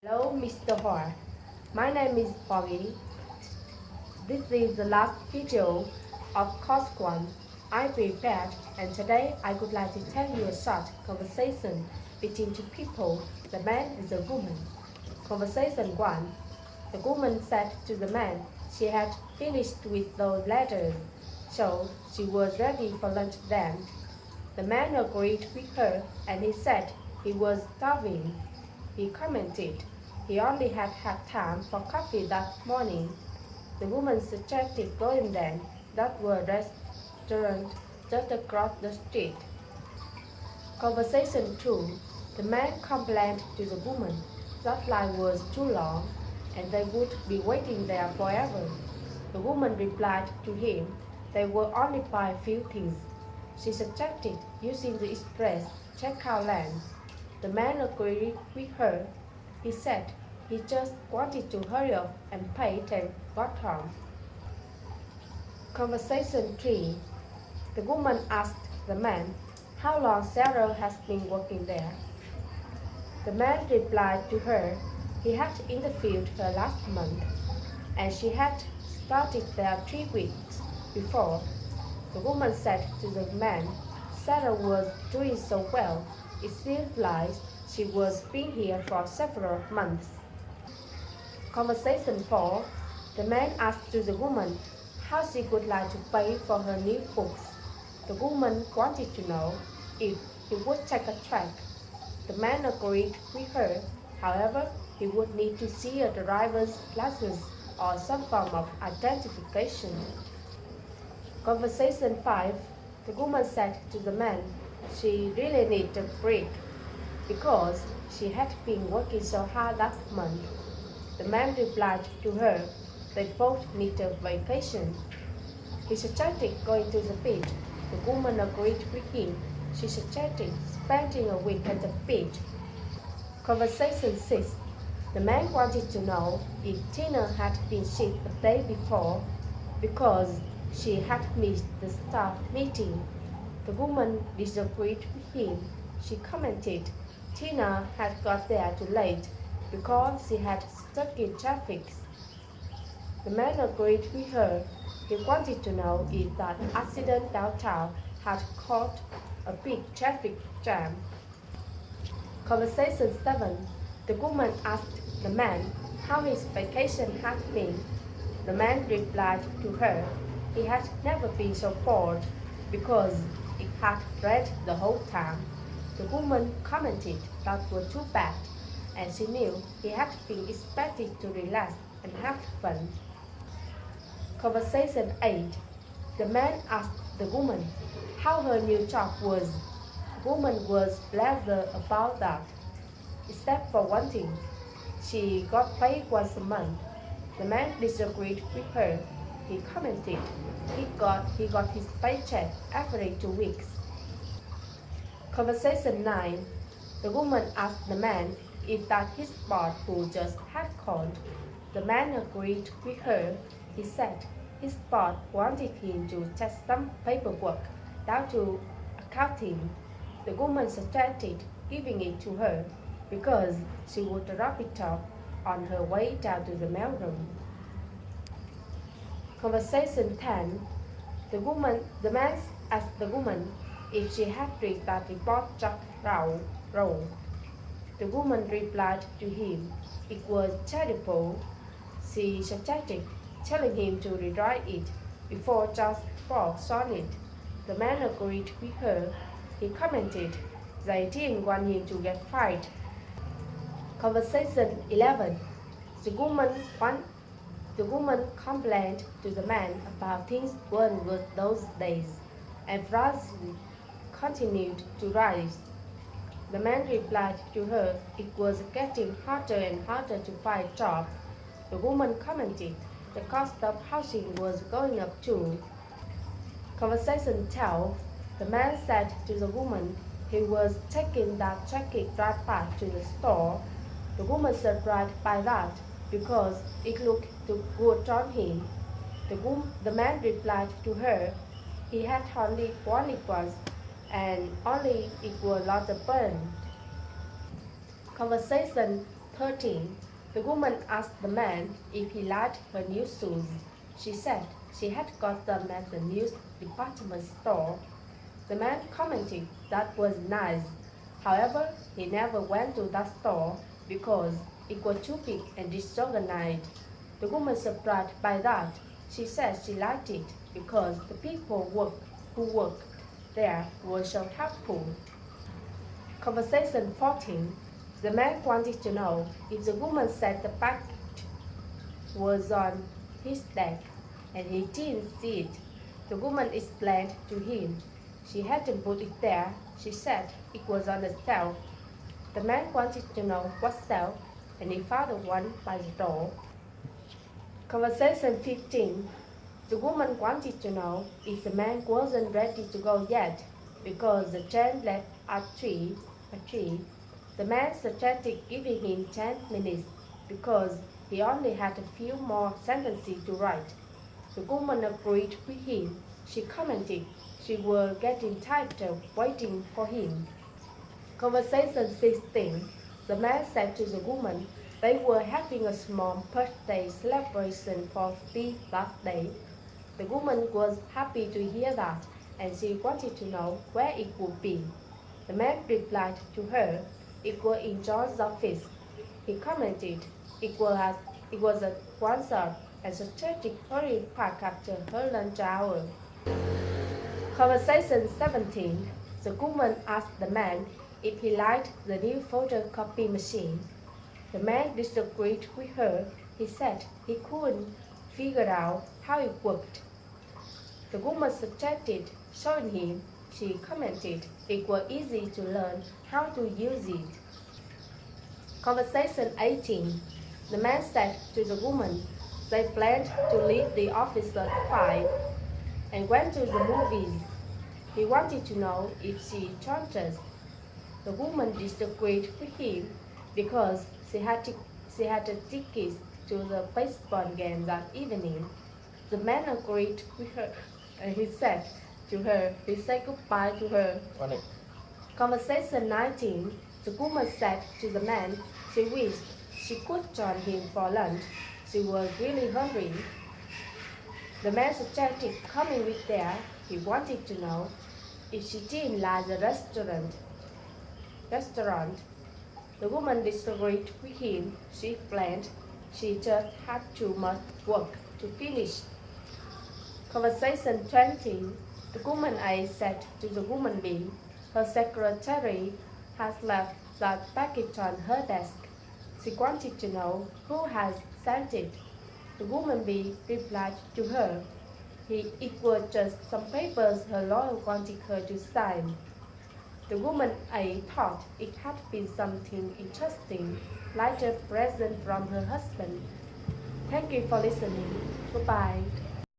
Hello, Mr. Hua. My name is Hoàng Yến. This is the last video of course 1 I prepared, and today I would like to tell you a short conversation between two people, the man and the woman. Conversation 1. The woman said to the man she had finished with those letters, so she was ready for lunch then. The man agreed with her and he said he was starving. He commented he only had time for coffee that morning. The woman suggested going then. That was a restaurant just across the street. Conversation 2. The man complained to the woman that line was too long and they would be waiting there forever. The woman replied to him they would only buy a few things. She suggested using the express checkout line. The man agreed with her. He said he just wanted to hurry up and pay till got home. Conversation 3. The woman asked the man how long Sarah has been working there. The man replied to her he had interviewed her last month and she had started there 3 weeks before. The woman said to the man Sarah was doing so well. It seemed like she was been here for several months. Conversation 4. The man asked to the woman how she would like to pay for her new books. The woman wanted to know if he would take a track. The man agreed with her. However, he would need to see a driver's license or some form of identification. Conversation 5. The woman said to the man she really needed a break because she had been working so hard that month. The man replied to her they both need a vacation. He suggested going to the beach. The woman agreed with him. She suggested spending a week at the beach. Conversation 6. The man wanted to know if Tina had been sick the day before because she had missed the staff meeting. The woman disagreed with him. She commented Tina had got there too late because she had stuck in traffic. The man agreed with her. He wanted to know if that accident downtown had caused a big traffic jam. Conversation 7. The woman asked the man how his vacation had been. The man replied to her he had never been so bored because it had rained the whole time. The woman commented that was too bad, and she knew he had been expected to relax and have fun. Conversation 8. The man asked the woman how her new job was. The woman was pleased about that, except for one thing. She got paid once a month. The man disagreed with her. He commented he got his paycheck every 2 weeks. Conversation 9. The woman asked the man if that his boss who just had called. The man agreed with her. He said his boss wanted him to take some paperwork down to accounting. The woman suggested giving it to her because she would drop it off on her way down to the mailroom. Conversation 10. The man asked the woman if she had read that report just wrong. The woman replied to him it was terrible. She suggested telling him to rewrite it before Judge Fox saw it. The man agreed with her. He commented they didn't want him to get fired. Conversation 11. The woman complained to the man about things weren't good those days, and prices continued to rise. The man replied to her it was getting harder and harder to find a job. The woman commented the cost of housing was going up too. Conversation 12. The man said to the woman he was taking that jacket right back to the store. The woman surprised by that because it looked too good on him. The man replied to her he had only worn it once and only it was not a burn. Conversation 13. The woman asked the man if he liked her new shoes. She said she had got them at the news department store. The man commented that was nice. However, he never went to that store because it was too big and disorganized. The woman surprised by that. She said she liked it because the people who worked there were so helpful. Conversation 14. The man wanted to know if the woman said the package was on his desk and he didn't see it. The woman explained to him she hadn't put it there. She said it was on the shelf. The man wanted to know what shelf, and he found one by the door. Conversation 15. The woman wanted to know if the man wasn't ready to go yet because the train left at 3. The man suggested giving him 10 minutes because he only had a few more sentences to write. The woman agreed with him. She commented she was getting tired of waiting for him. Conversation 16. The man said to the woman they were having a small birthday celebration for Steve that day. The woman was happy to hear that, and she wanted to know where it would be. The man replied to her, it was in John's office. He commented it was at one shop and suggested hurrying back after her lunch hour. Conversation 17. The woman asked the man if he liked the new photocopy machine. The man disagreed with her. He said he couldn't figure out how it worked. The woman suggested showing him. She commented it was easy to learn how to use it. Conversation 18. The man said to the woman they planned to leave the office at 5 and went to the movies. He wanted to know if she chanted. The woman disagreed with him because she had a ticket to the baseball game that evening. The man agreed with her and he said to her he said goodbye to her. Conversation 19. The woman said to the man she wished she could join him for lunch. She was really hungry. The man suggested coming with there. He wanted to know if she didn't like the restaurant. The woman disagreed with him. She explained she just had too much work to finish. Conversation 20. The woman A said to the woman B, her secretary has left that package on her desk. She wanted to know who has sent it. The woman B replied to her, it was just some papers her lawyer wanted her to sign. The woman A thought it had been something interesting, like a present from her husband. Thank you for listening. Goodbye.